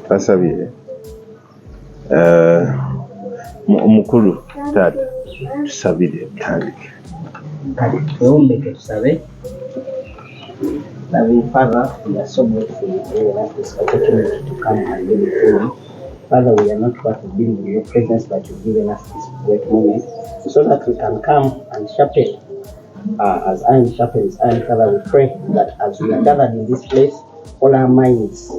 twasabye mukulu taata tusabire tutandike. Wewombeke tusabe. Loving Father, we are so grateful you gave us this opportunity to come and be before you. Father, we are not worth being in your presence, but you've given us this great moment so that we can come and sharpen as iron sharpens iron. Father, we pray that as we are gathered in this place, all our minds,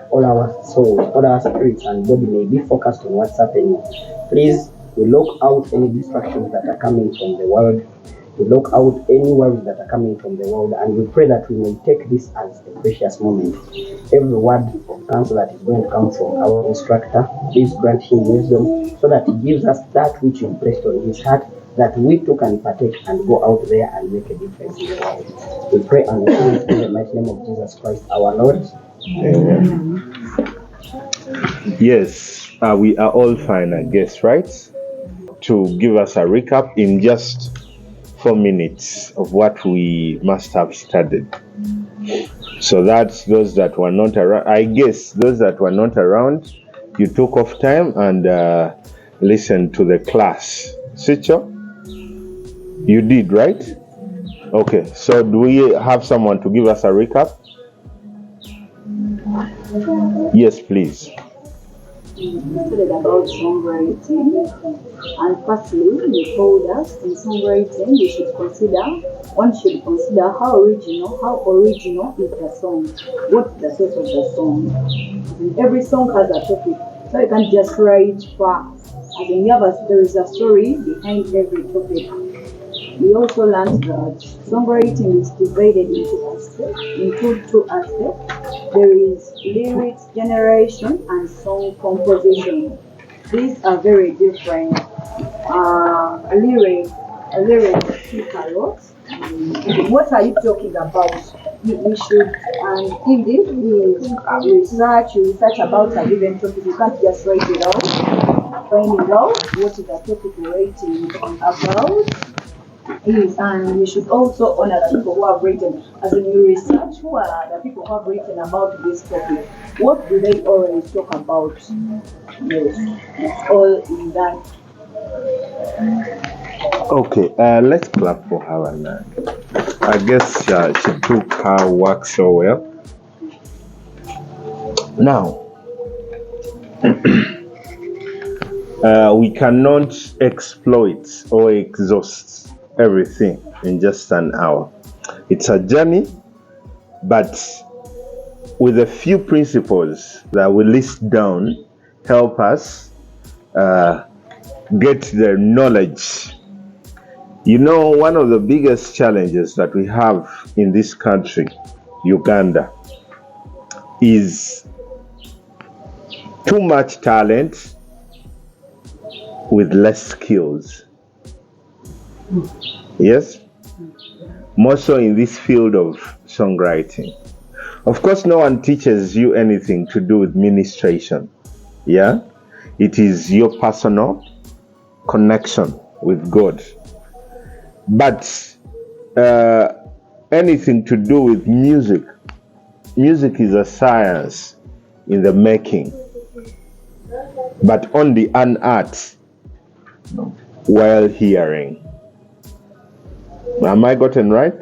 all our souls, all our spirits and body may be focused on what's happening. Please, we lock out any distractions that are coming from the world. We lock out any worries that are coming from the world, and we pray that we may take this as a precious moment. Every word of counsel that is going to come from our instructor, please grant him wisdom so that he gives us that which you placed on his heart, that we too can partake and go out there and make a difference in the world. We pray and we thank in the mighty name of Jesus Christ, our Lord. Amen. Yes, we are all fine, I guess, right? To give us a recap in just 4 minutes of what we must have studied. So that's those that were not around. I guess those that were not around, you took off time and listened to the class. Sicho? You did, right? Okay, so do we have someone to give us a recap? Yes, please. We studied about songwriting, and firstly, you told us in songwriting one should consider how original is the song. What's the source of the song? And every song has a topic, so you can't just write facts. As in, there is a story behind every topic. We also learned that songwriting is divided into two aspects. There is lyrics generation and song composition. These are very different. Lyrics speak a lot. What are you talking about? We should, and in this research about a given topic. You can't just write it out. Finding out what is the topic writing about. And we should also honor the people who have written. As in you research, who are the people who have written about this topic? What do they always talk about? Yes, it's all in that. Okay, let's clap for her now. I guess she took her work so well. Now, we cannot exploit or exhaust everything in just an hour. It's a journey, but with a few principles that we list down, help us get the knowledge. You know, one of the biggest challenges that we have in this country, Uganda, is too much talent with less skills. Yes? More so in this field of songwriting. Of course, no one teaches you anything to do with ministration. Yeah? It is your personal connection with God. But anything to do with music is a science in the making, but only an art while hearing. Am I gotten right?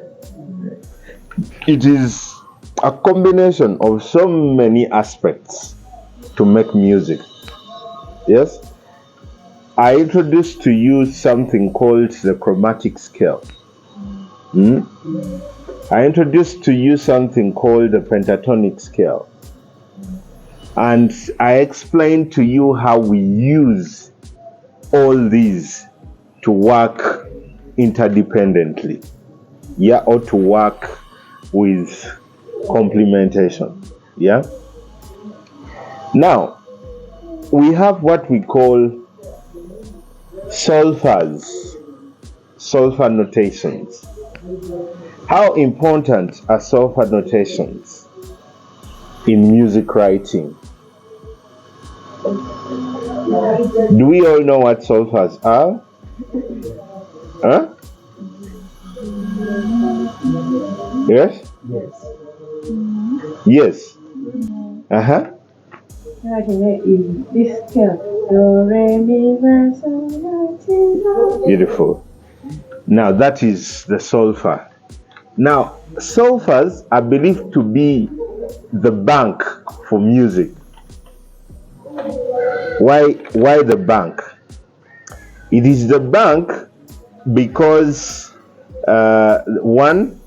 It is a combination of so many aspects to make music. Yes? I introduced to you something called the chromatic scale. I introduced to you something called the pentatonic scale. And I explained to you how we use all these to work interdependently. Yeah, or to work with complementation. Yeah? Now, we have what we call solfa notations. How important are solfa notations in music writing? Do we all know what solfas are? Huh? Yes? Yes. Yes. Uh-huh. Like in this scale, do, re, mi, fa, sol, la, ti, do. Beautiful. Now that is the solfa. Now, solfas are believed to be the bank for music. Why the bank? It is the bank because one,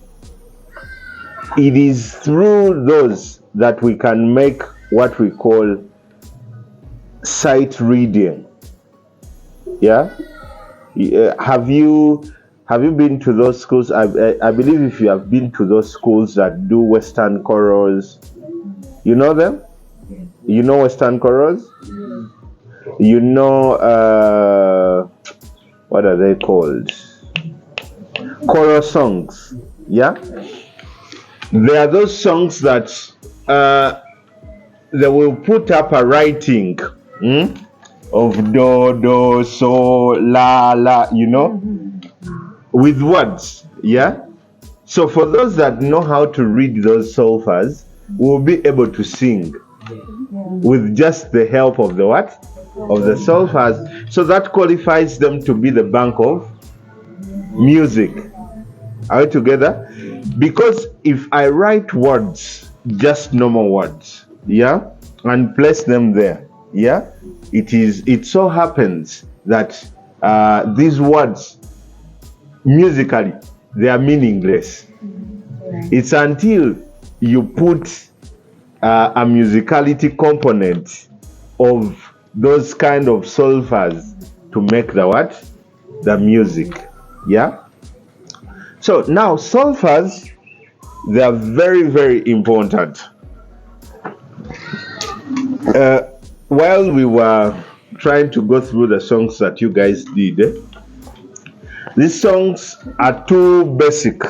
it is through those that we can make what we call sight reading. Yeah. Have you been to those schools? I believe if you have been to those schools that do Western chorals, you know them. You know Western chorals. You know what are they called? Choral songs. Yeah. There are those songs that they will put up a writing of do, so, la, you know, with words. Yeah. So for those that know how to read those solfas, we'll be able to sing with just the help of the what? Of the solfas. So that qualifies them to be the bank of music. Are we together? Because if I write words, just normal words, yeah, and place them there, yeah, it so happens that these words musically they are meaningless. It's until you put a musicality component of those kind of solfas to make the what? The music. Yeah. So now solfas, they are very, very important. While we were trying to go through the songs that you guys did, these songs are too basic.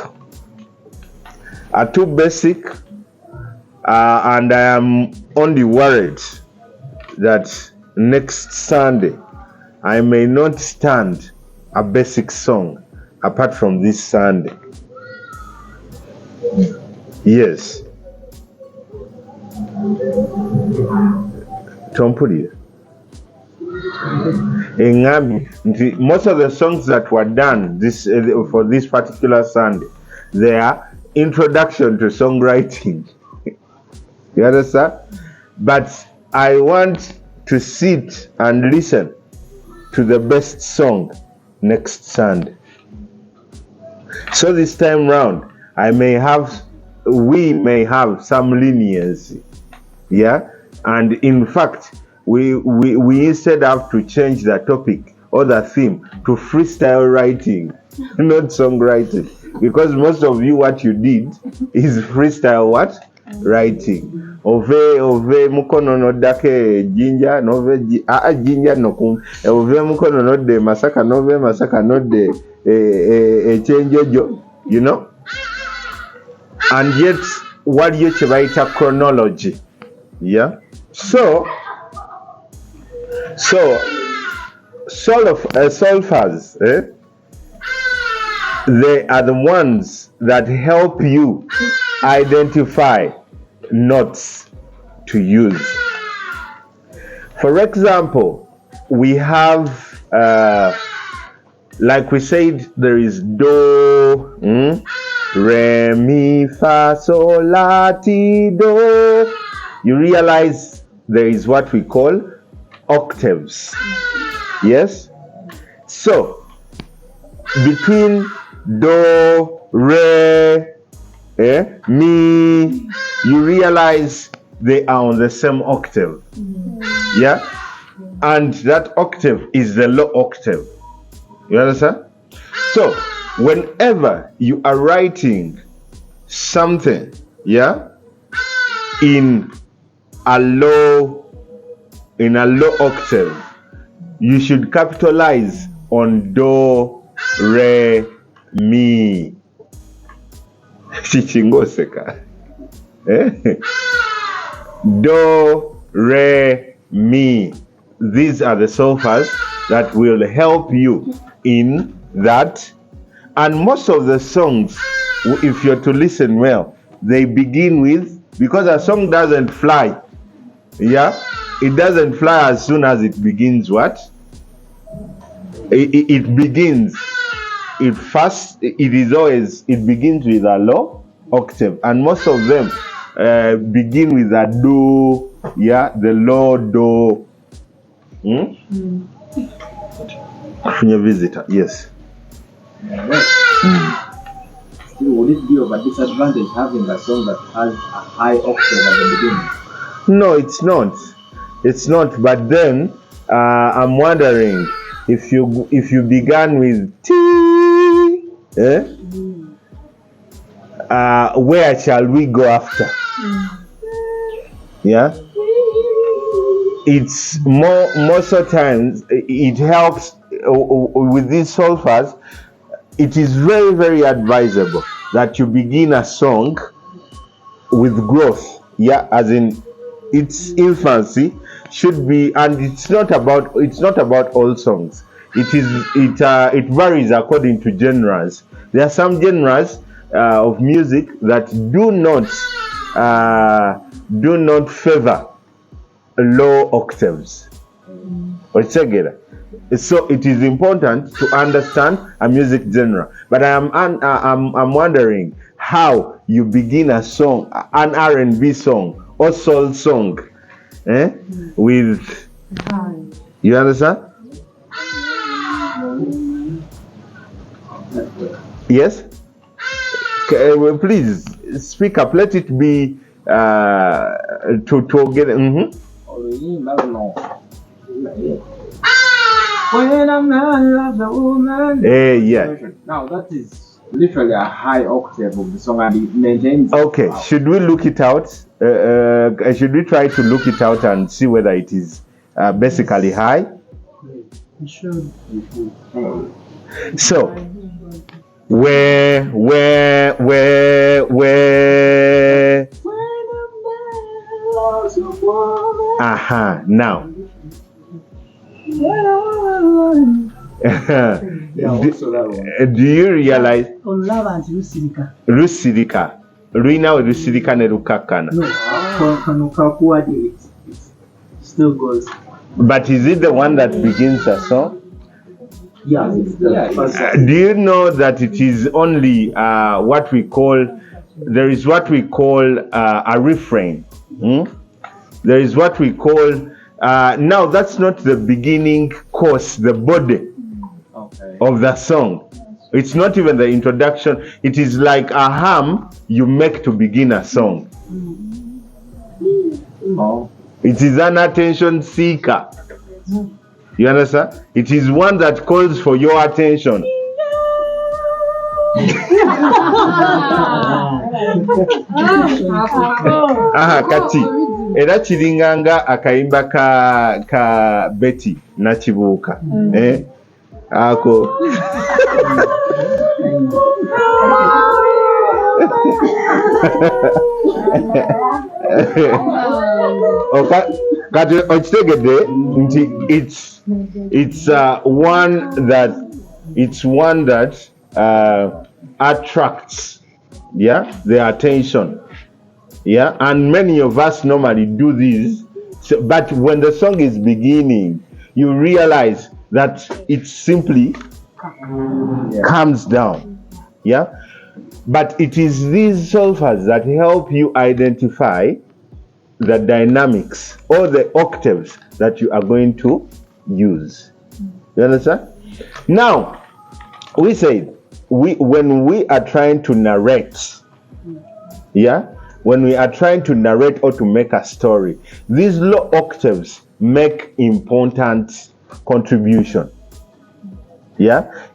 And I am only worried that next Sunday I may not stand a basic song apart from this Sunday. Yes. Tompuli. Most of the songs that were done for this particular Sunday, they are introduction to songwriting. You understand? But I want to sit and listen to the best song next Sunday. So this time round, we may have some leniency. Yeah? And in fact, we instead have to change the topic or the theme to freestyle writing, not songwriting. Because most of you, what you did is freestyle what? Writing. Ove mukono no dake jinja nove jinja no kum. Ove mukono no de masaka no de changejo, you know? And yet what you write a chronology. Yeah? So solfas, they are the ones that help you identify notes to use. For example, we have like we said, there is do, re, mi, fa, sol, la, ti, do. You realize there is what we call octaves. Yes? So, between do, re, mi, you realize they are on the same octave. Yeah? And that octave is the low octave. You understand? So, whenever you are writing something, yeah, in a low octave, you should capitalize on do, re, mi. Chichingoseka. Do, re, mi. These are the solfas that will help you in that. And most of the songs, if you're to listen well, they begin with, because a song doesn't fly Yeah, it doesn't fly as soon as it begins. What? It begins. It begins with a low octave, and most of them begin with a do. Yeah, the low do. Your visitor, yes. Still, would it be of a disadvantage having a song that has a high octave at the beginning? No, it's not. It's not. But then I'm wondering if you began with T, where shall we go after? Yeah. It's most of the times it helps with these solfas. It is very, very advisable that you begin a song with growth. Yeah, as in its infancy should be, and it's not about all songs. It varies according to genres. There are some genres of music that do not favor low octaves. So it is important to understand a music genre. But I'm wondering how you begin a song, an R&B song or soul song, with, you understand? Yes. Please speak up. Let it be to get. When a man loves a woman. Yeah. Now that is literally a high octave of the song, and it maintains. Okay, should we look it out? Should we try to look it out and see whether it is basically high? We should. So, where? Now. Do you realize? Lusirika. Ruina Lusirika ne Rukakana. No, it still goes. But is it the one that begins a song? Yeah. Do you know that it is only what we call a refrain? There is what we call now that's not the beginning course, the body of the song. It's not even the introduction. It is like a hum you make to begin a song. It is an attention seeker. You understand? It is one that calls for your attention. Kati era kiringanga akayimba ka Betty Nakibuuka. Ako kati okitegedde nti it's one that attracts their attention, and many of us normally do this. So, but when the song is beginning, you realize that it simply calms down. But it is these solfas that help you identify the dynamics or the octaves that you are going to use. You understand? Now, we say when we are trying to narrate, when we are trying to narrate or to make a story, these low octaves make important contribution.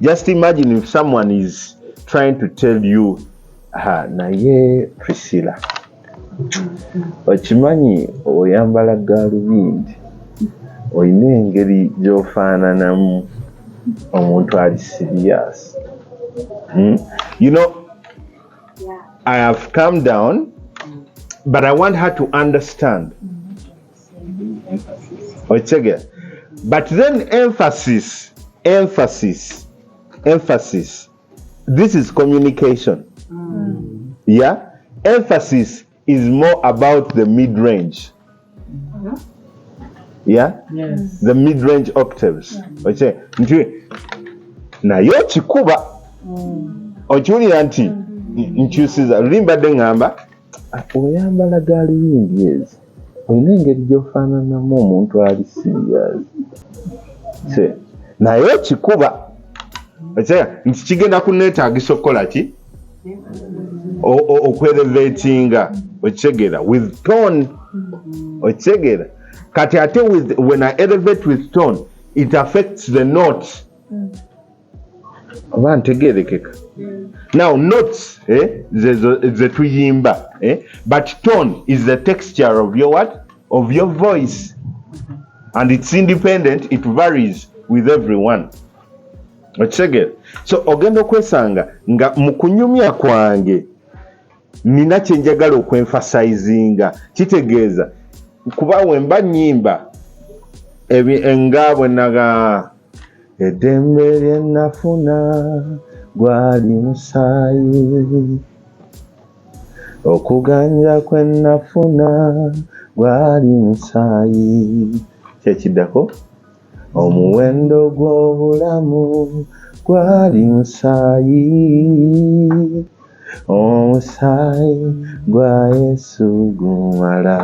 Just imagine if someone is trying to tell you, naye Priscilla, okimanyi oyambala galubindi, oyina engeri gy'ofaananamu omuntu ali serious. You know, I have calmed down, but I want her to understand. But then emphasis. This is communication. Emphasis is more about the mid-range. Yeah? Yes. The mid-range octaves. Oche, naye okikuba okiwulira nti nkyusiza lulimbadde ŋŋamba oyambala gaalubindi ezi olina engeri gy'ofaananamu omuntu ali serious naye okikuba nti kigenda kuneetaagisa okukola ki okwelevatinga okitegeera with tone okitegeera kati ate when I elevate with tone it affects the notes oba ntegeerekeka now notes ze tuyimba but tone is the texture of your what of your voice and it's independent, it varies with everyone okitegeera so ogenda okwesanga nga mu kunyumya kwange nina kyenjagala okwenfasizinga kitegeeza kuba wemba nnyimba nga bwe naga eddembe lye nafuna gwali musaayi okuganja kwe nafuna gwali musaayi kyekiddako omuwendo gw'obulamu gwali musaayi omusaayi gwa Yesu gumala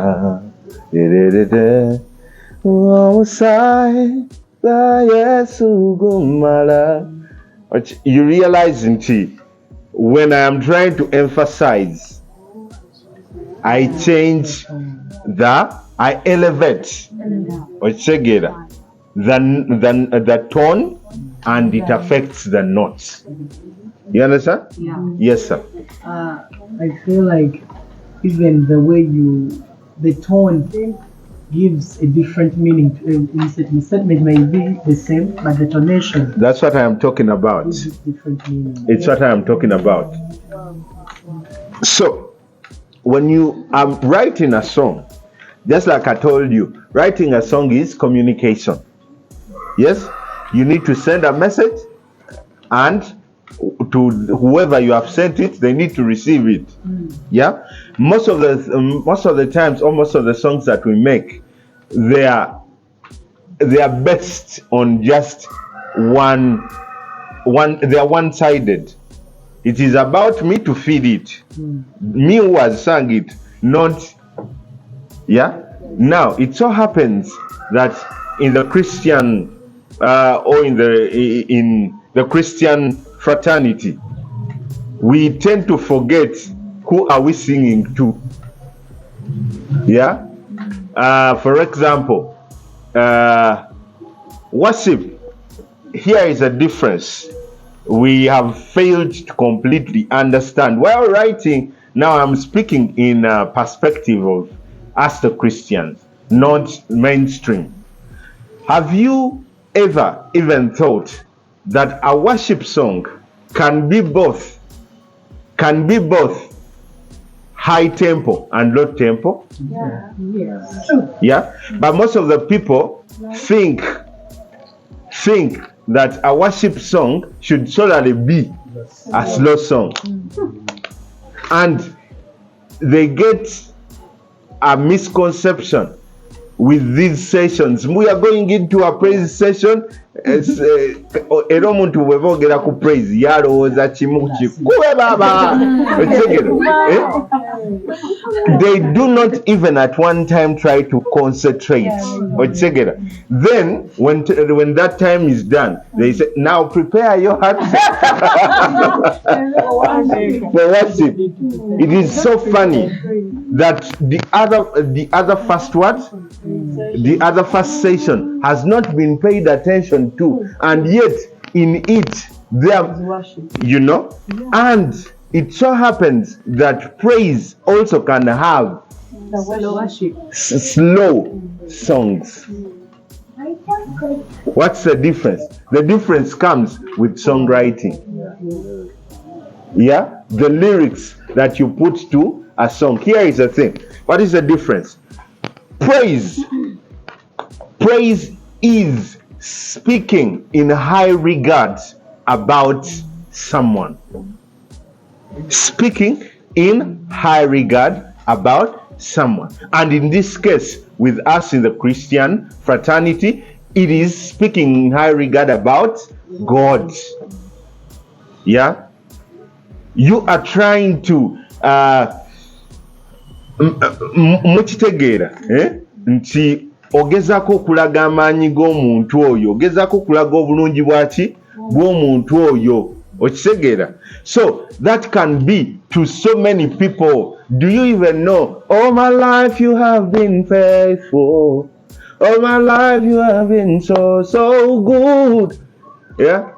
omusaayi gwa Yesu gumala. You realize when I am trying to emphasize I change I elevate the tone and it affects the notes. You understand? Yeah. Yes, sir. I feel like even the way the tone gives a different meaning to a statement may be the same, but the tonation. That's what I am talking about. Gives different meaning. It's what I am talking about. So, when you are writing a song, just like I told you, writing a song is communication. Yes? You need to send a message and to whoever you have sent it, they need to receive it. Yeah? Most of the times, or most of the songs that we make, they are based on just one they are one-sided. It is about me to feed it. Me who has sung it, not Now it so happens that in the Christian or in the Christian fraternity, we tend to forget who are we singing to. Yeah? For example, worship, here is a difference. We have failed to completely understand. While writing, now I'm speaking in a perspective of us the Christians, not mainstream. Have you ever even thought that a worship song can be both high tempo and low tempo? Yeah. But most of the people think that a worship song should solely be a slow song, and they get a misconception with these sessions. We are going into a praise session. Era omuntu bwe boogera ku praise yalowooza kimu kikube baba. They do not even at one time try to concentrate. Then when that time is done, they say, now prepare your heart for worship. It is so funny that the other first session has not been paid attention to, and yet in it there, and it so happens that praise also can have slow songs. What's the difference? The difference comes with songwriting. Yeah, the lyrics that you put to a song. Here is the thing. What is the difference? Praise is speaking in high regards about someone. Speaking in high regard about someone. And in this case, with us in the Christian fraternity, it is speaking in high regard about God. Yeah? You are trying to mukitegeera nti ogezaako okulaga amaanyi g'omuntu oyo, ogezaako okulaga obulungi bwaki bw'omuntu oyo, okitegeera. So that can be to so many people. Do you even know, all my life you have been faithful, all my life you have been so good. Yeah,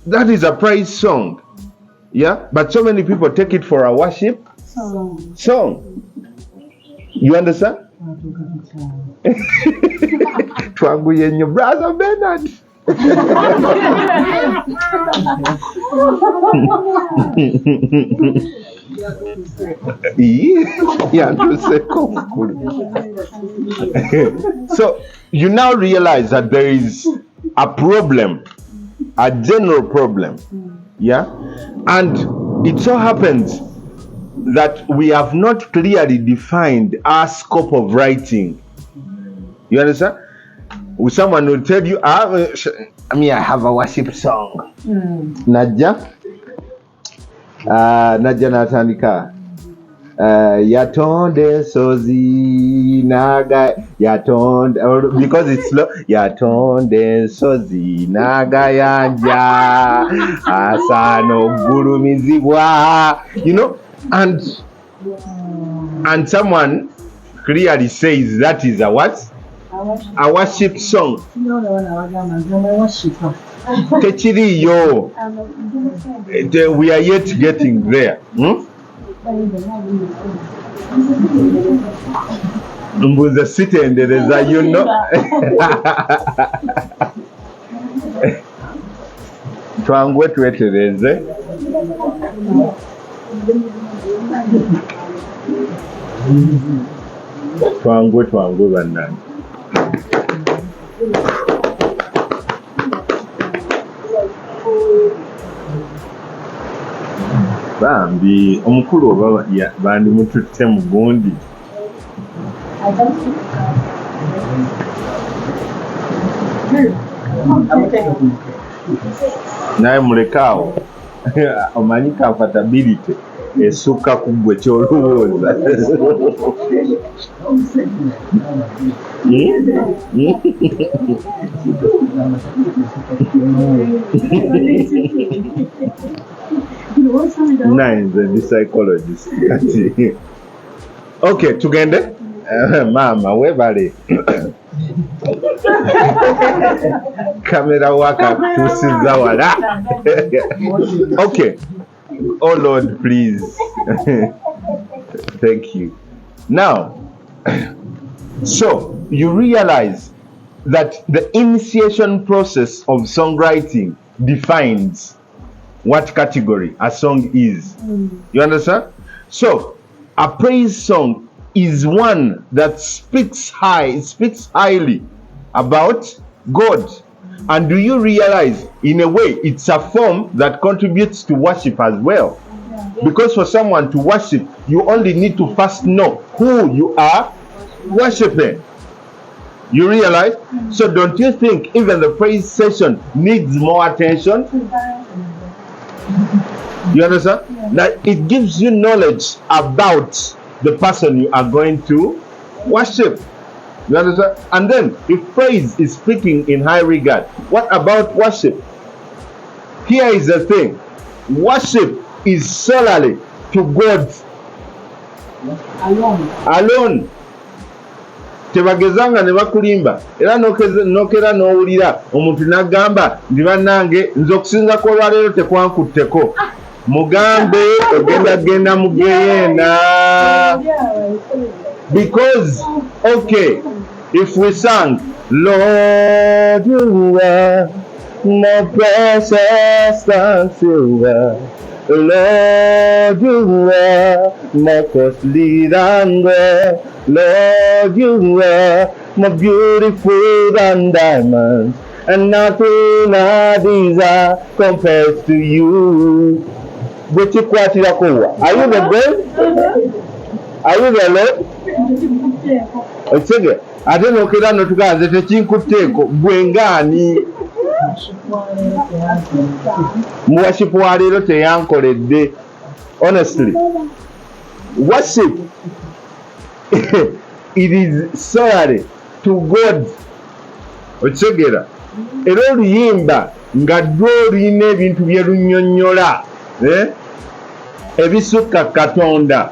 that is a praise song. Yeah, but so many people take it for a worship song. You understand? Twanguye nnyo brother Bernard. Yeah, so you now realize that there is a problem, a general problem. Yeah, and it so happens that we have not clearly defined our scope of writing. You understand? Someone will tell you, I have a worship song. Nadia natandika. Yatonde sozi naga yatonde, because it's slow. Yatonde sozi naga yanja asano gurumizibwa. You know, and someone clearly says that is a what? A worship song. Techiriyo. We are yet getting there. Mbuze sitendereza, you know. Twangwe twetereze. Twangwe bannange. Bambi omukulu oba bandi mututte mu gundi. Naye mulekaawo omanyi comfortability esukka ku ggwe kyolowooza. Nine the psychologist. Okay, tugende. Mama webale. Camera waka tusiza wala. Okay. Oh Lord, please. Thank you. Now, so you realize that the initiation process of songwriting defines what category a song is. You understand? So, a praise song is one that speaks highly about God. And do you realize, in a way, it's a form that contributes to worship as well? Because for someone to worship, you only need to first know who you are worshiping. You realize? So don't you think even the praise session needs more attention? You understand? That it gives you knowledge about the person you are going to worship. You understand? And then, if praise is speaking in high regard, what about worship? Here is the thing. Worship is solely to God alone. Tebagezanga ne bakulimba era nokera n'owulira omuntu n'agamba ndi bannange nze okusinzako olwaleero tekwankutteko, mugambe ogenda mugeyeena. Because, okay, if we sang, Lord, you are my precious than silver, Lord, you are my costly than gold, Lord, you are more beautiful than diamonds, and nothing I desire compares to you. Are you the best? Are you the Lord? okitegeera ate nokera notugaze tekinkuteeko gwe ngaani muwashipu wa leero teyankoledde. Honestly, worship it is solely to God. Okitegeera era oluyimba nga ddwe olina ebintu bye lunnyonnyola ebisukka Katonda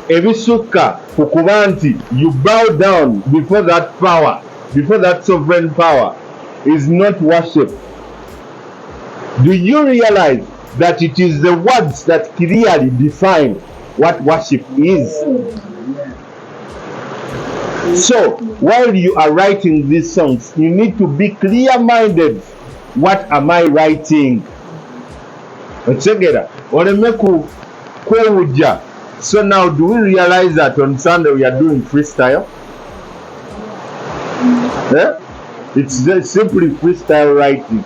ebisukka ku kuba nti you bow down before that power, before that sovereign power, is not worship. Do you realize that it is the words that clearly define what worship is? So while you are writing these songs, you need to be clear-minded. What am I writing? Ochegera oleme kwewujja. So now, do we realize that on Sunday we are doing freestyle? It's just simply freestyle writing.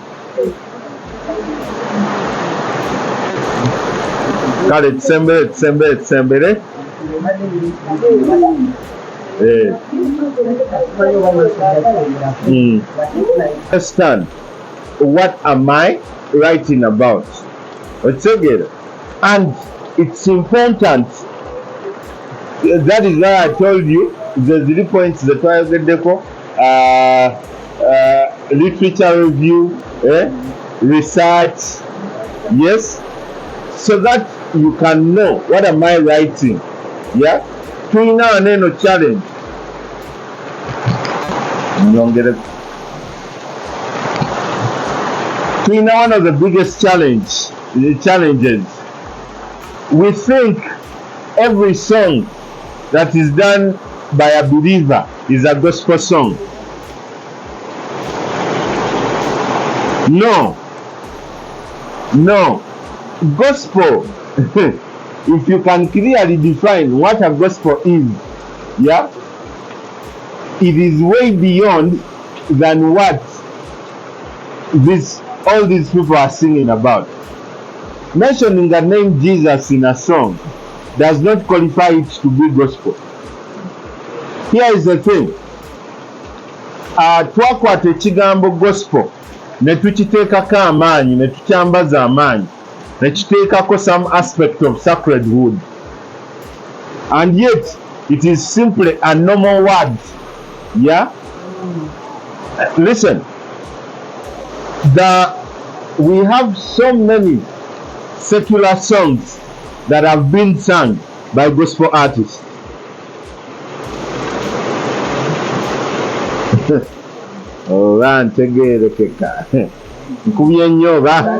Kale tsembere. Understand, what am I writing about? Ochegera. And it's important. That is why I told you the 3 points that I get literature review, research, yes, so that you can know what am I writing. Yeah, Twina Neno challenge. Twina, one of the biggest challenges. We think every song that is done by a believer is a gospel song. No. Gospel, if you can clearly define what a gospel is, yeah, it is way beyond than what all these people are singing about. Mentioning the name Jesus in a song does not qualify it to be gospel. Here is the thing. Twakwata ekigambo gospel ne tukiteekako amaanyi, ne tukyambaza amaanyi, ne kiteekako some aspect of sacredhood. And yet, it is simply a normal word. Yeah? Listen. We have so many secular songs that have been sung by gospel artists. Oba ntegeerekeka nkubye nnyo oba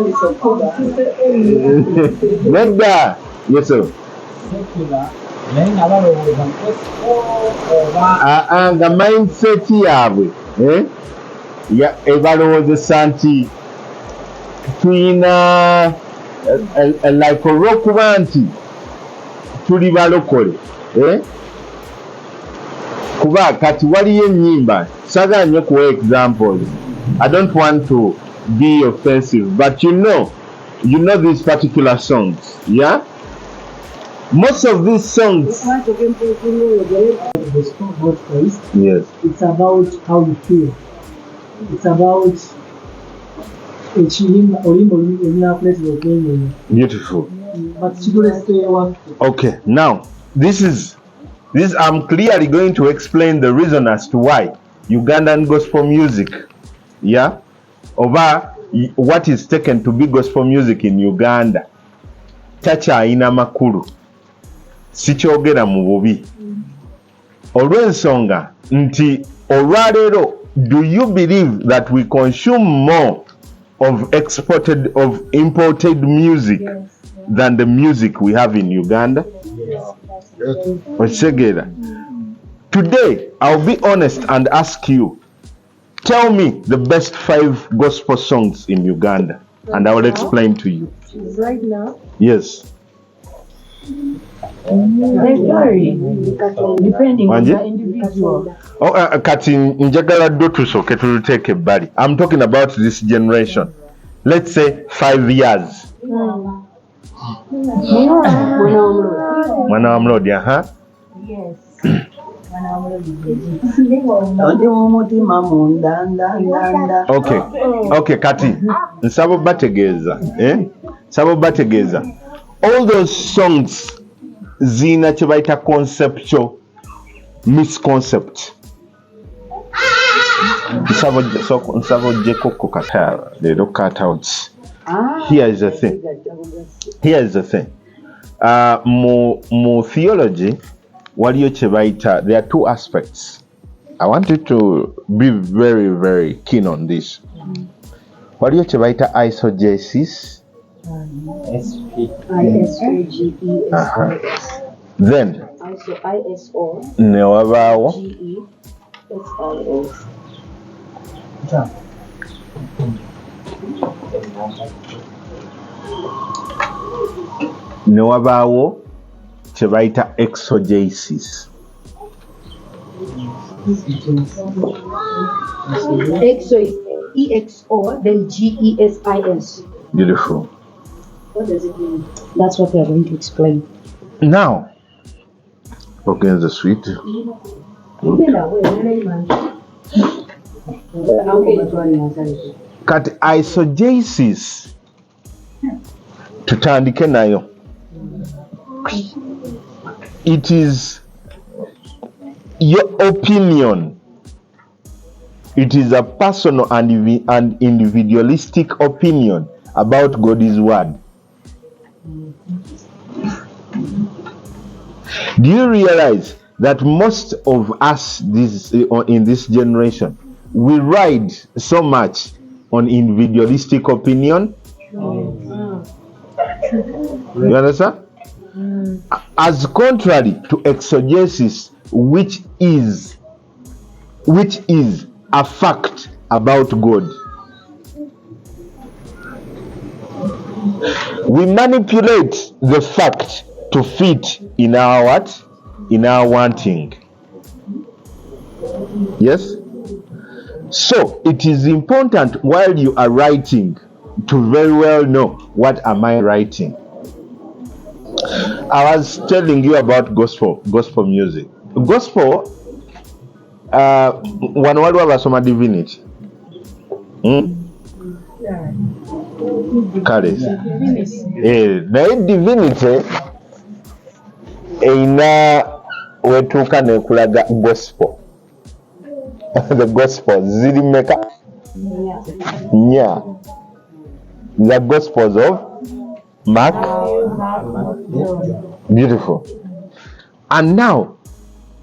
nedda yeso nga mindset yaabwe ebalowoozesa nti tulina like olw'okuba nti tuli balokole kuba kati waliyo ennyimba saagala nnyo kuwa examples. I don't want to be offensive, but you know these particular songs, yeah? Most of these songs, yes, it's about how you feel. It's about beautiful. But okay, now this I'm clearly going to explain the reason as to why Ugandan gospel music, yeah, over what is taken to be gospel music in Uganda takyayina makulu, sikyogera mu bubi olw'ensonga nti olwaleero, do you believe that we consume more of imported music than the music we have in Uganda? Yes. Today, I'll be honest and ask you, tell me the best 5 gospel songs in Uganda, and I will explain to you. Right now? Yes. They vary, depending on the individual. Kati njagala ddo tusooke tuluteeke ebbali. I'm talking about this generation. Let's say 5 years. Mwana wa Mlodi, Yes. Okay, Kati. Nsabo bategeeza. All those songs zina kye bayita conceptual misconcept. Nsabo jekoko kata leero cutouts. Here is the thing. Mu theology waliyo kye bayita, there are two aspects. I want you to be very, very keen on this. Waliyo kye bayita eisegesis. ISOGES. Then ISO ne wabaawo kye bayita exegesis. EXO is EXO, then GESIS. Beautiful. What does it mean? That's what we are going to explain. Now, okay, the sweet. Kati eisegesis tutandike nayo. It is your opinion. It is a personal and individualistic opinion about God's word. Do you realize that most of us in this generation, we ride so much on individualistic opinion? You understand? As contrary to exegesis, which is a fact about God. We manipulate the fact to fit in our what? In our wanting. Yes? So it is important while you are writing to very well know, what am I writing? I was telling you about gospel music. Gospel, one word was some divinity. Kale. Naye divinity eina wetuuka nekulaga gospel. The gospel ziri meka? Yeah. The gospels of Mark. Beautiful. And now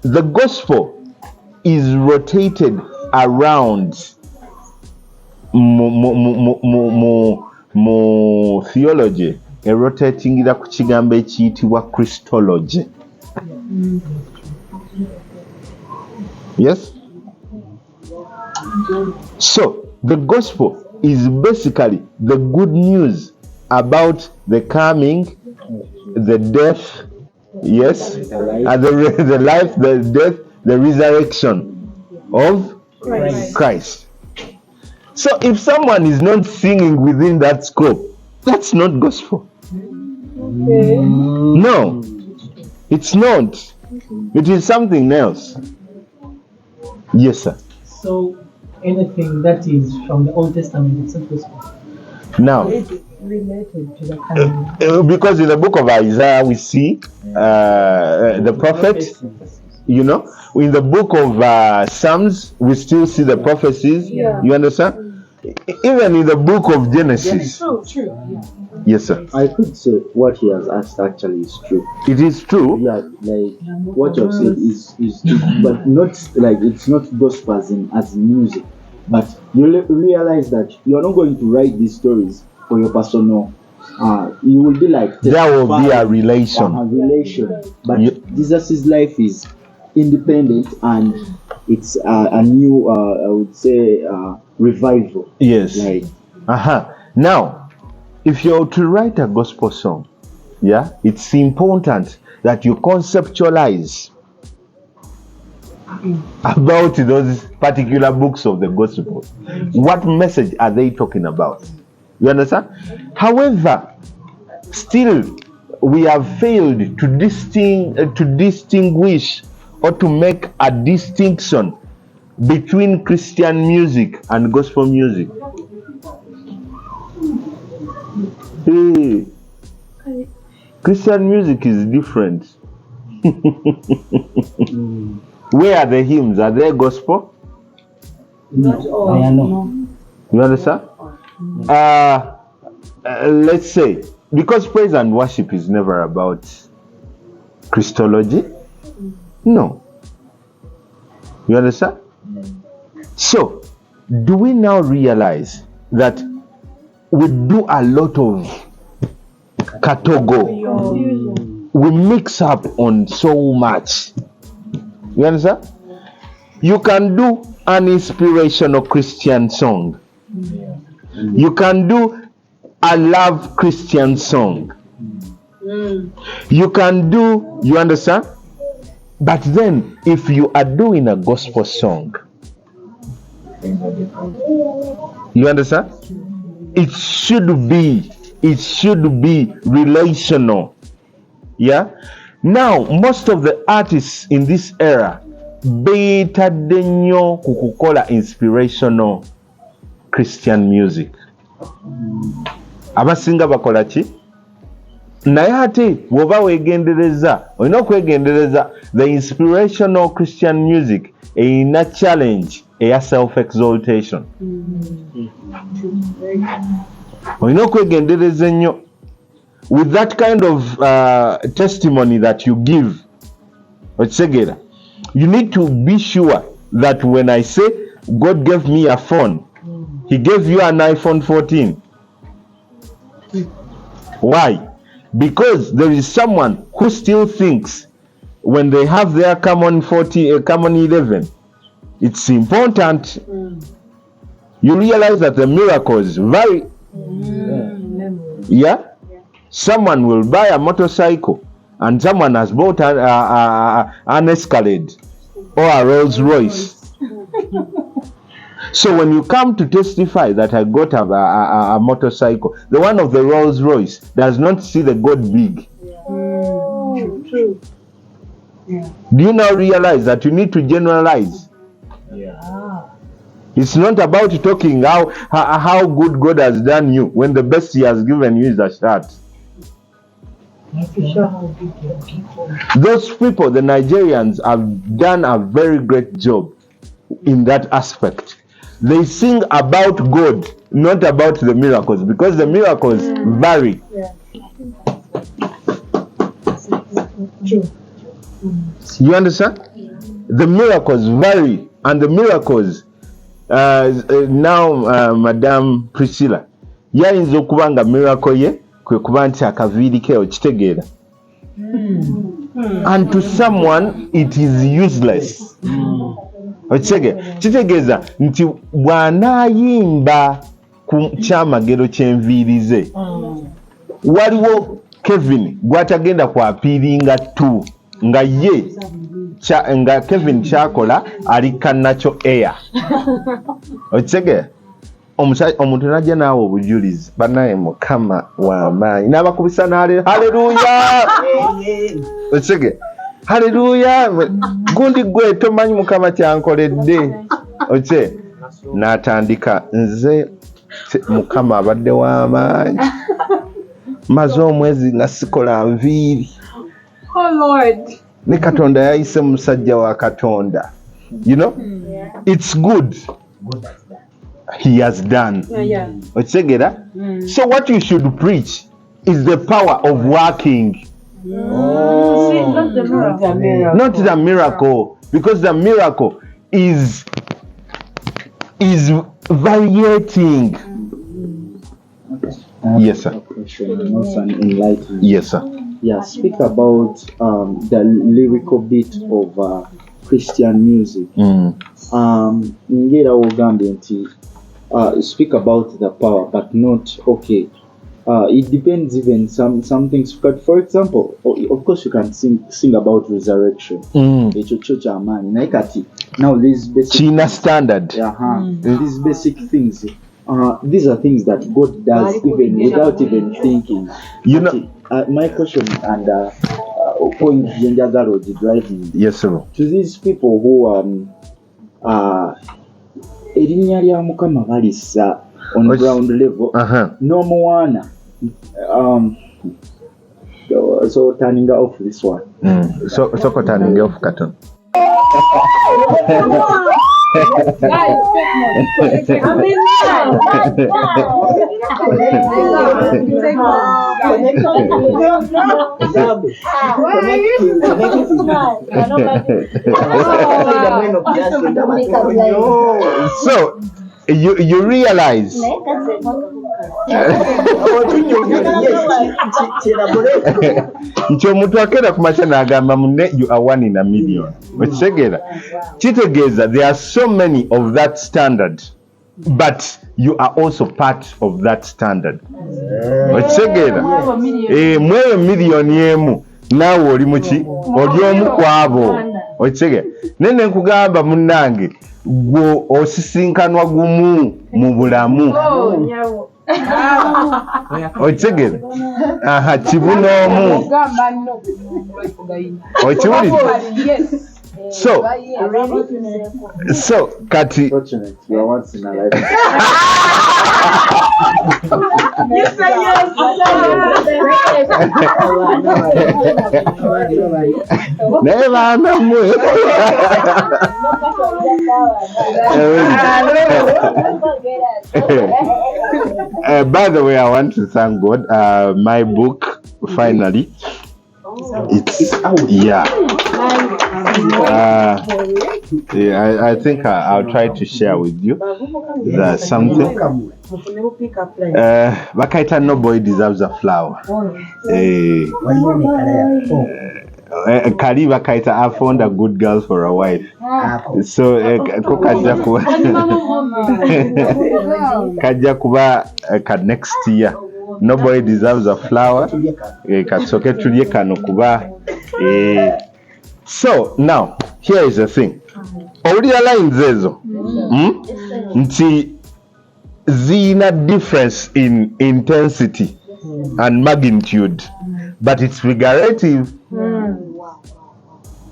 the gospel is rotated around mu theology, rotatingira ku kigambo ekiyitibwa Christology. Yes? So the gospel is basically the good news about the coming, the death, yes, and the life, the death, the resurrection of Christ. So if someone is not singing within that scope, that's not gospel. No, it's not. It is something else. Yes, sir. So anything that is from the Old Testament, it's not gospel. Now, Related to the canon. because in the book of Isaiah we see the prophet, you know, in the book of Psalms we still see the prophecies. You understand? Even in the book of Genesis. True. Yes, sir. I could say what he has asked actually is true. It is true. Yeah, like what you've said is true, but not like it's not gospel as in music. But you realize that you are not going to write these stories for your personal. You will be like there will be a relation. But Jesus' life is independent and it's a new, I would say, revival. Yes. Like. Now, if you're to write a gospel song, yeah, it's important that you conceptualize about those particular books of the gospel. What message are they talking about? You understand? However, still we have failed to distinguish or to make a distinction between Christian music and gospel music. Hey, Christian music is different. Where are the hymns? Are they gospel? Not all. No. You understand? Let's say, because praise and worship is never about Christology. No. You understand? So, do we now realize that we do a lot of katogo? We mix up on so much. You understand? You can do an inspirational Christian song. You can do a love Christian song. You can do, you understand? But then, if you are doing a gospel song, you understand? It should be relational. Yeah? Now, most of the artists in this era beetadde nnyo ku kukola inspirational Christian music. Abasinga bakola ki? Naye ate bw'oba weegendereza, olina okwegendereza the inspirational Christian music eyina challenge eya self-exaltation. Olina okwegendereza ennyo. With that kind of testimony that you give, you need to be sure that when I say God gave me a phone, He gave you an iPhone 14. Why? Because there is someone who still thinks when they have their common 11, it's important. You realize that the miracles vary. Yeah? Someone will buy a motorcycle and someone has bought an Escalade or a Rolls Royce. So when you come to testify that I got a motorcycle, the one of the Rolls Royce does not see the God big. True. Do you now realize that you need to generalize? It's not about talking how good God has done you when the best He has given you is a shirt. Those people, the Nigerians, have done a very great job in that aspect. They sing about God, not about the miracles, because the miracles vary. You understand? The miracles vary, and the miracles now Madame Priscilla yayinza okuba nga miracle ye kwe kuba nti akaviiri ke okitegeera, and to someone it is useless. Kitegeeza nti bw'anaayimba ku kyamagero ky'enviiri ze, waliwo Kevin gw'atagenda kwapiiringa tu nga ye nga Kevin kyakola ali kanakyo air. Okitegeera? Omuntu najja naawe obujulizi banaye Mukama w'amaanyi n'abakubisa haleluya. Okitegeera? Haleluya. Gundi gwe tomanyi Mukama kyankoledde. Oche n'atandika nze Mukama abadde w'amaanyi, maze omwezi nga sikola nviiri. Oh Lord. Ne Katonda yayise musajja wa Katonda. You know? It's good. He has done. Okitegeera? So what you should preach is the power of working. See, not the miracle. Not the miracle, because the miracle is variating. Yes, sir. Yes, sir. Yeah, speak about the lyrical bit of Christian music. Ngera ogambye nti speak about the power, but not okay. It depends even some things. But for example, of course you can sing about resurrection. Now these basic China standard. These basic things. These are things that God does even without even thinking. You know, my question and point Jenjagalo is driving. Yes, sir. To these people who erinnya lya Mukama balissa on ground level, no Moana. So turning off this one. So turning off carton. So you realize nti omuntu akeera ku makya n'agamba munne you are 1 in a million. Okitegeera kitegeeza there are so many of that standard but you are also part of that standard. Okitegeera mweyo miliyoni emu naawe oli muki oli omu ku abo. Okitegeera nene nkugamba munnange gwe osisinkanwa gumu mu bulamu. Okitegeera kibunoomu okiwulira. So kati You are once in a lifetime. naye baana mmwe by the way, I want to thank God. My book finally, it's out. Yeah. I think I'll try to share with you. There's something. Bakaita nobody deserves a flower. Kali bakaita I found a good girl for a wife. So kajja kuba next year. Nobody deserves a flower. Katsoke tulye kano kuba. So now here is the thing. Owulira lines ezo nti zina difference in intensity and magnitude, but it's figurative.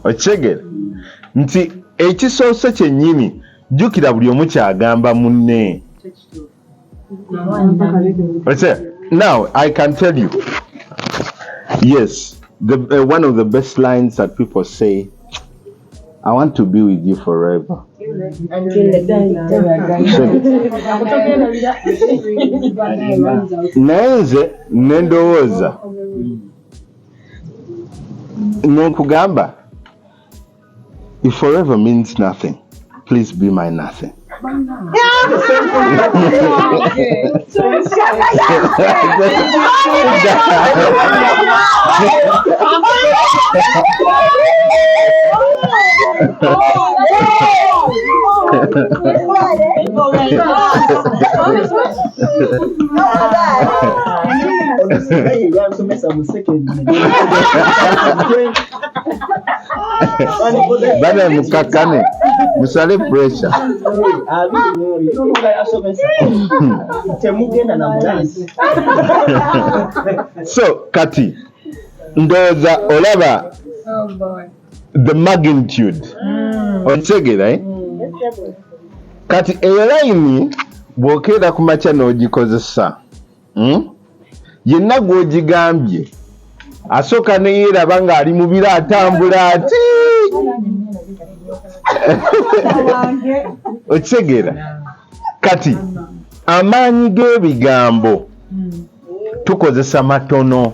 Okitegeera nti ekisoose kyennyini jjukira buli omu kyagamba munne. Now I can tell you, yes, one of the best lines that people say, I want to be with you forever. Naenze nendowooza n'okugamba, if forever means nothing, please be my nothing. Bana mukakane musale pressure. So kati ndoza olaba the magnitude ontegera kati line bw'okeera ku makya n'ogikozesa yenna gw'ogigambye asooka neyeeraba ng'ali mu biro atambula ati okitegeera kati amaanyi g'ebigambo tukozesa matono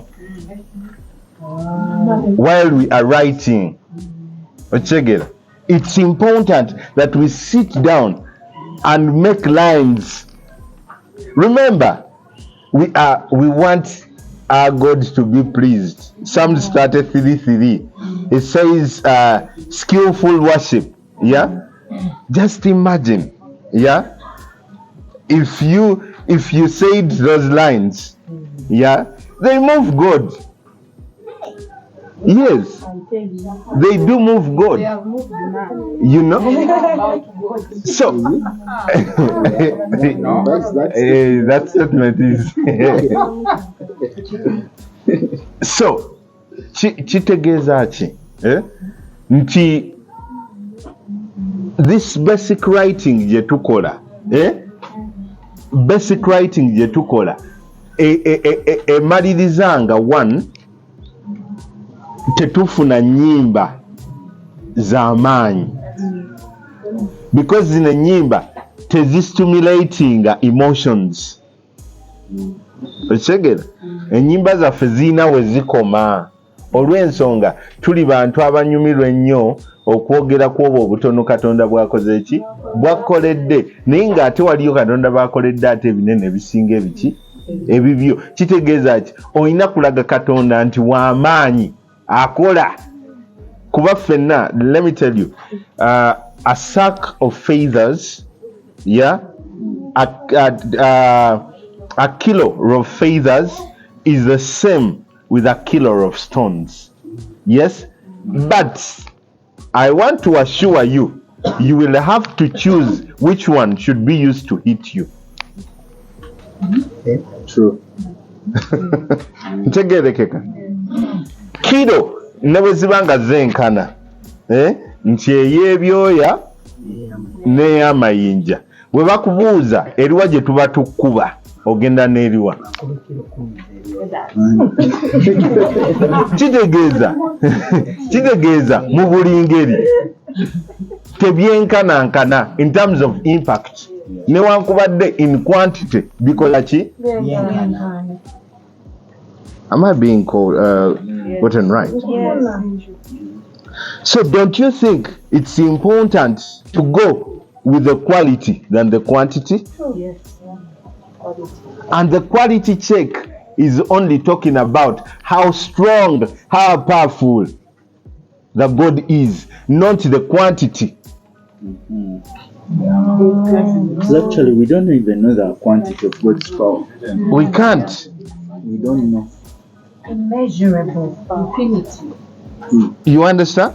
while we are writing. Okitegeera it's important that we sit down and make lines. Remember, we want our God to be pleased. Psalms 33:3. It says skillful worship. Yeah? Just imagine. Yeah? If you said those lines, yeah, they move God. Yes, they do move God. You know? So that statement is so kitegeeza ki nti this basic writing gye tukola basic writing gye tukola emalirizanga one tetufuna nnyimba z'amaanyi because zino ennyimba tezistimulatinga emotions. Okitegeera ennyimba zaffe ziina we zikoma olw'ensonga tuli bantu abanyumirwa ennyo okwogera ku obwo obutono Katonda bwakoze ki bwakoledde naye ng'ate waliyo Katonda bwakoledde ate ebinene ebisinga ebiki ebibyo. Kitegeeza ki olina kulaga Katonda nti w'amaanyi akola kuba ffenna. Let me tell you a sack of feathers, yeah, a kilo of feathers is the same with a kilo of stones. Yes, but I want to assure you, you will have to choose which one should be used to hit you. True. Ntegerekeka kilo ne bwe ziba nga zenkana nti ey'ebyoya n'ey'amayinja bwe bakubuuza eriwa gye tuba tukkuba ogenda n'eriwa. Kitegeeza mu buli ngeri tebyenkanankana in terms of impact newankubadde in quantity bikola ki. Am I being gotten right? Yes. So don't you think it's important to go with the quality than the quantity? Yes. And the quality check is only talking about how strong, how powerful the God is, not the quantity. Actually, we don't even know the quantity of God's power. We can't. We don't know. Immeasurable infinity. You understand?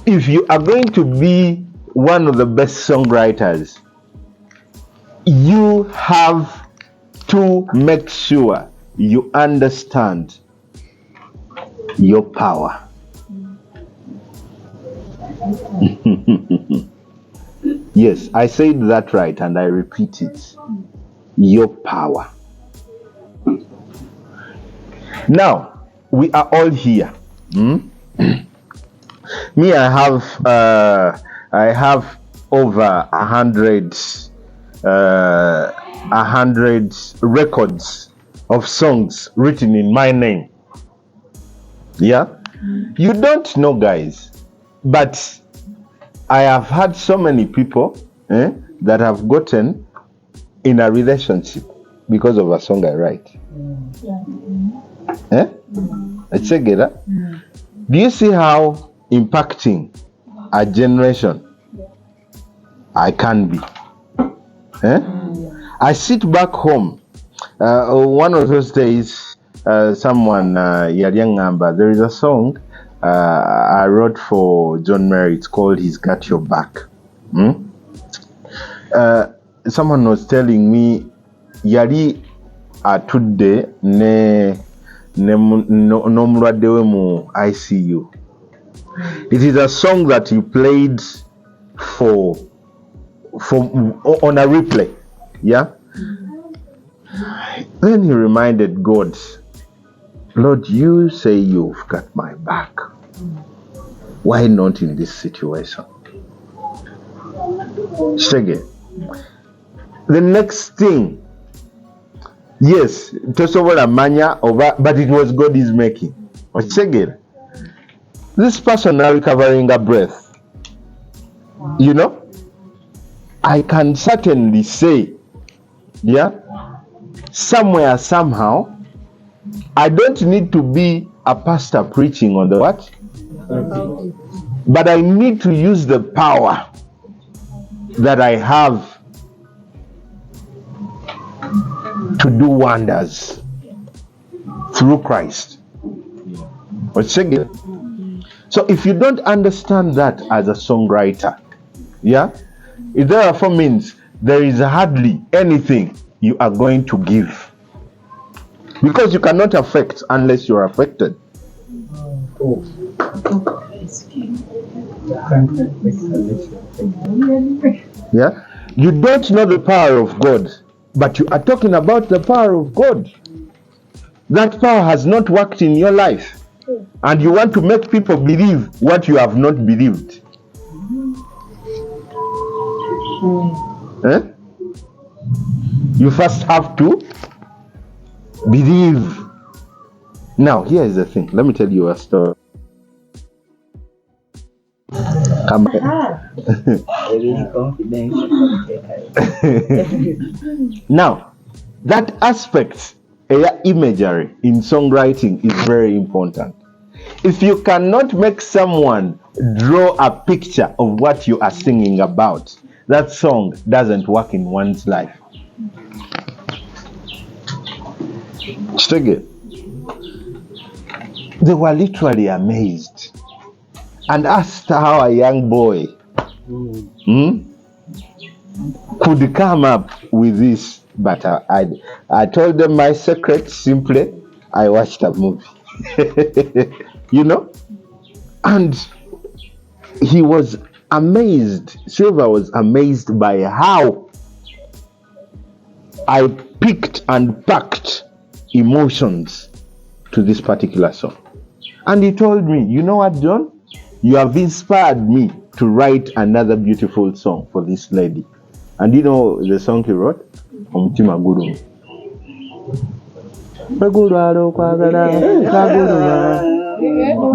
If you are going to be one of the best songwriters, you have to make sure you understand your power. Yes, I said that right and I repeat it. Your power. Now, we are all here. Me, I have over 100 records of songs written in my name. Yeah? You don't know, guys, but I have had so many people that have gotten in a relationship because of a song I write. Check it out. Do you see how impacting a generation I can be? I sit back home. One of those days, someone, Yariangamba, there is a song I wrote for John Mary. It's called He's Got Your Back. Someone was telling me, Yari atudde n'omulwadde we mu ICU. It is a song that he played for on a replay. Yeah. Then he reminded God, Lord, you say you've got my back. Why not in this situation? Shege. The next thing, yes, tosobola manya over, but it was God is making. Shege. This person now recovering a breath. You know, I can certainly say, yeah, somewhere, somehow, I don't need to be a pastor preaching on the what? But I need to use the power that I have to do wonders through Christ. So if you don't understand that as a songwriter, yeah, it therefore means there is hardly anything you are going to give. Because you cannot affect unless you're affected. Yeah? You don't know the power of God, but you are talking about the power of God. That power has not worked in your life, and you want to make people believe what you have not believed. Eh? You first have to believe. Now, here is the thing. Let me tell you a story. Very confidential. Now, that aspect, imagery in songwriting is very important. If you cannot make someone draw a picture of what you are singing about, that song doesn't work in one's life. They were literally amazed and asked how a young boy could come up with this. But I told them my secret. Simply, I watched a movie. You know? And he was amazed. Silver was amazed by how I picked and packed emotions to this particular song. And he told me, you know what, John? You have inspired me to write another beautiful song for this lady. And you know the song he wrote? Omutima Guru.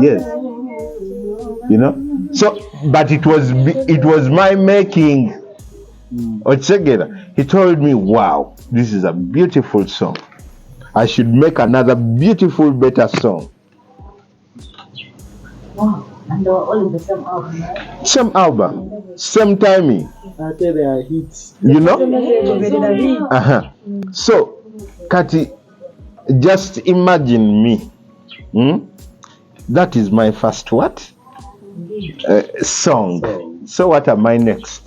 Yes. You know? So, but it was my making. He told me, wow, this is a beautiful song. I should make another beautiful, better song. Wow. And they were all in the same album, right? Same album, same timing. They are hits. You know? So, Kati, just imagine me. That is my first what? Song. So what am I next?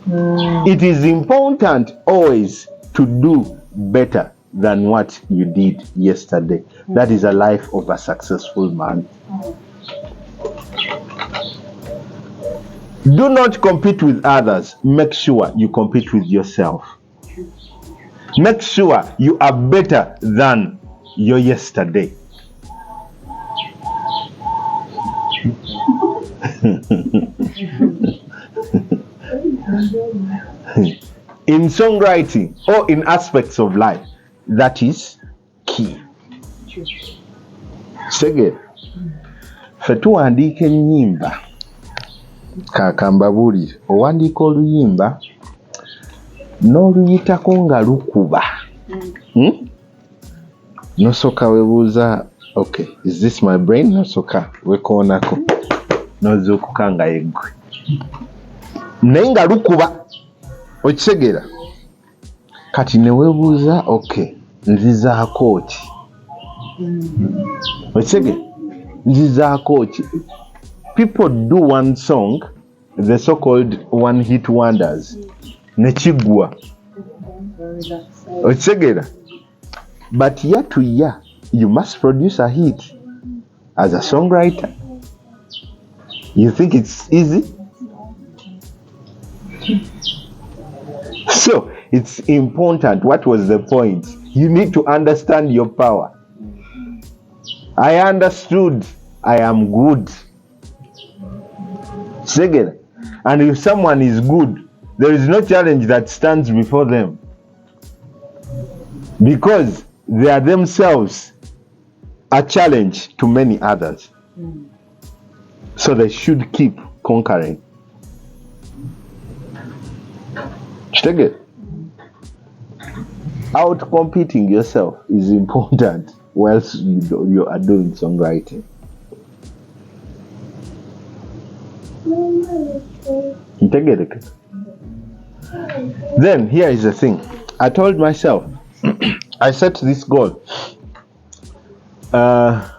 It is important always to do better than what you did yesterday. That is a life of a successful man. Do not compete with others. Make sure you compete with yourself. Make sure you are better than your yesterday. In songwriting or in aspects of life, that is key. Second, fetuwandiika ennyimba kakambabulire owandiika oluyimba n'oluyitako nga lukuba nosooka webuuza, okay, is this my brain? Nosooka wekoonako nozuukuka nga yeggwe naye nga lukuba, okitegeera. Kati ne weebuuza, okay, nzizaako ki? Okitegeera, nzizaako ki? People do one song, the so-called one-hit wonders, ne kiggwa. Okitegeera. But year to year, you must produce a hit as a songwriter. You think it's easy? So, it's important. What was the point? You need to understand your power. I understood I am good. Second, and if someone is good, there is no challenge that stands before them, because they are themselves a challenge to many others. So they should keep conquering. Take it. Out competing yourself is important whilst you are doing songwriting. Take it. Then here is the thing. I told myself, I set this goal. I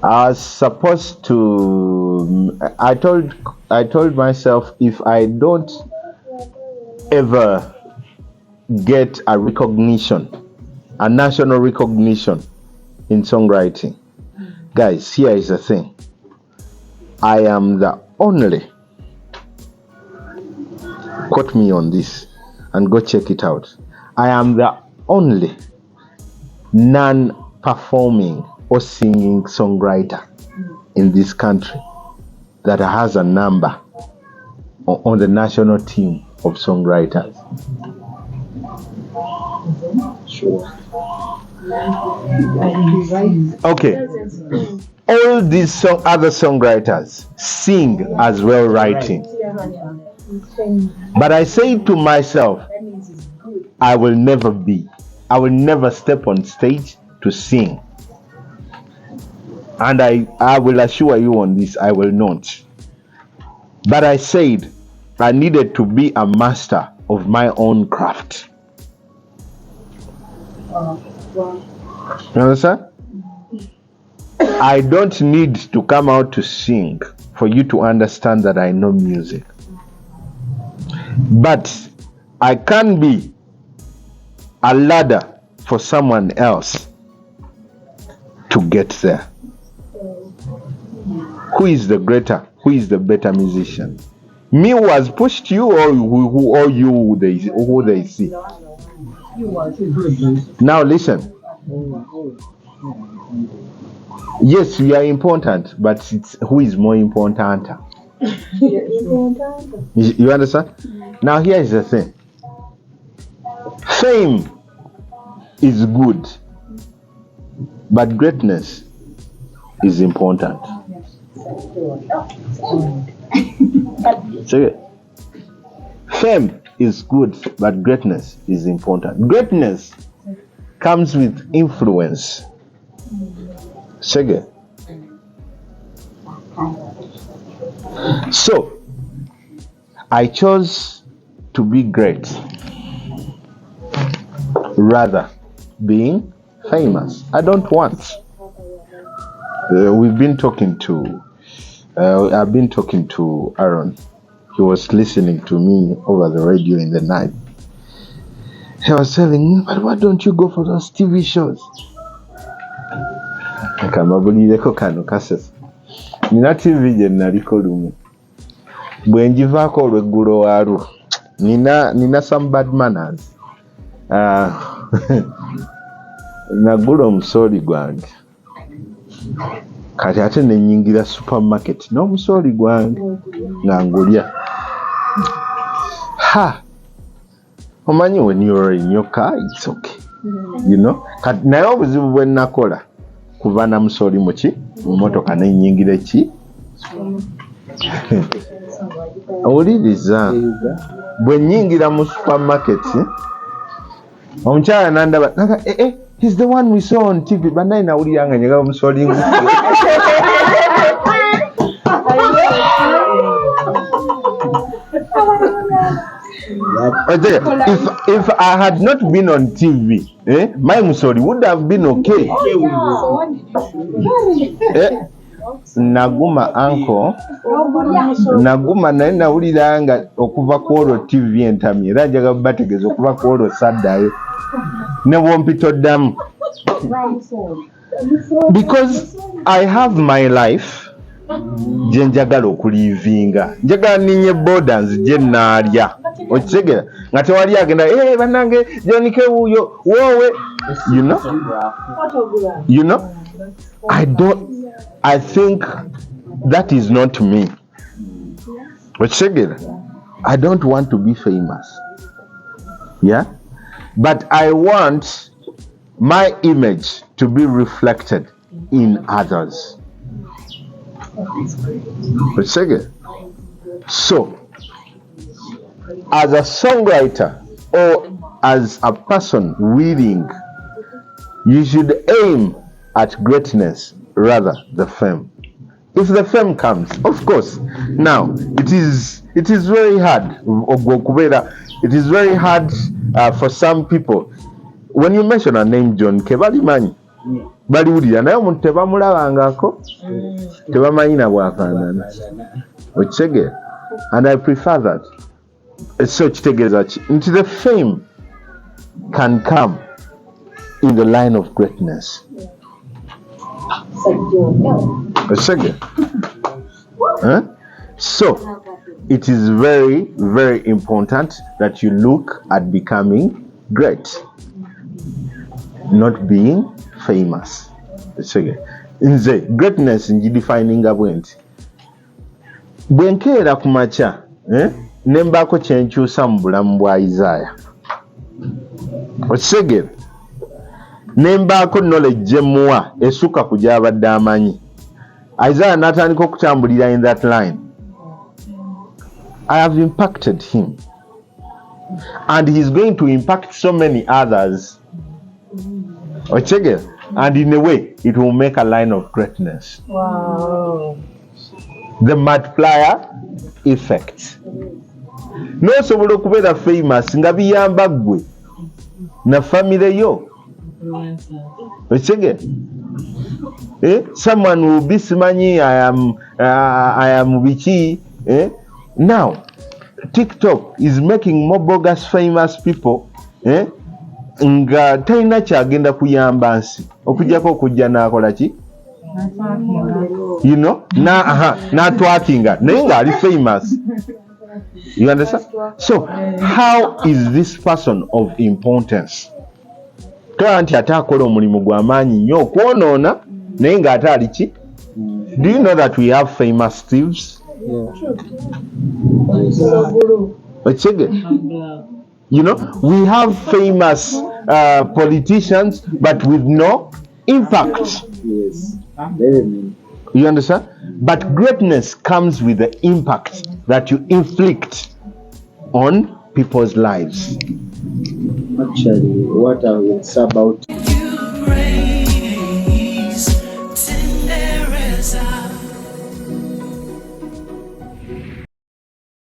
was supposed to. I told myself, if I don't ever get a recognition, a national recognition in songwriting. Guys, here is the thing. I am the only, quote me on this and go check it out. I am the only non-performing or singing songwriter in this country that has a number on the national team of songwriters. Sure. Okay. All these other songwriters sing as well writing. But I say to myself, I will never step on stage to sing. And I will assure you on this, I will not. But I said I needed to be a master of my own craft. You understand? I don't need to come out to sing for you to understand that I know music. But I can be a ladder for someone else to get there. Who is the greater? Who is the better musician? Me who has pushed you, or you who they see? Now listen. Yes, we are important, but it's who is more important. You understand? Now here is the thing. Fame is good, but greatness is important. So, fame is good, but greatness is important. Greatness comes with influence. So I chose to be great rather being famous. I don't want. I've been talking to Aaron. He was listening to me over the radio in the night. He was telling me, but why don't you go for those TV shows? Akamabulireko kano kasesa. Nina TV gye naliko lumu. Bwe ngivaako olweggulo waalwo. Nina some bad manners. Nagula omusooli gwange. Kati ate ne nnyingira supermarket n'omusooli gwange nga ngulya. Omanyi when you're in your car, it's okay. You know? Kati naye obuzibu bwe nakola kuva na musooli mu motoka ne nnyingira ki? Owuliriza bwe nnyingira mu supermarket omukyala nandaba he's the one we saw on TV but naye nawulira nga nyaga omusooli if I had not been on TV, my musori would have been okay. Naguma uncle, Naguma naye nawulira nga okuva ku olwo TV entamye era njaga bategeeza okuva ku olwo saddayo ne bwompitoddamu because I have my life gye njagala okulivinga. Njagala ninye boda nzije naalya okitegera nga tewali agenda bannange Johnkay wuuyo woowe you know I think that is not me. Okitegera I don't want to be famous, yeah, but I want my image to be reflected in others. So, as a songwriter or as a person willing, you should aim at greatness rather than fame. If the fame comes, of course, now it is very hard. It is very hard for some people. When you mention a name Johnkay, balimanyi baliwulira naye omuntu tebamulabangako tebamanyi na bwafaanana okitegera and I prefer that. So kitegeeza ki nti the fame can come in the line of greatness. A second. Huh? So it is very, very important that you look at becoming great, not being famous. A second. Nze greatness ngidefininga bwenti bwenkeera ku makya ne mbaako kye nkyusa mu bulamu bwa Isaiah okisegera ne mbaako knowledge gye muwa esukka ku gy'abadde amanyi. Isaiah n'atandika okutambulira in that line. I have impacted him and he is going to impact so many others. Okisegera, and in a way it will make a line of greatness. Wow. The multiplier effect. N'osobola okubeera famous nga biyamba ggwe na family yo. Okisegera, someone will be simanyi I am biki. Now TikTok is making more bogus famous people nga talina kyagenda kuyamba nsi okujjako okujja n'akola ki, you know, n'atwakinga naye ng'ali famous. You understand? So how is this person of importance? Kala nti ate akola omulimu gw'amaanyi nnyo okwonoona naye ng'ate ali ki? Do you know that we have famous thieves? You know, we have famous politicians but with no impact. Yes. You understand? But greatness comes with the impact that you inflict on people's lives. Actually, what I would say about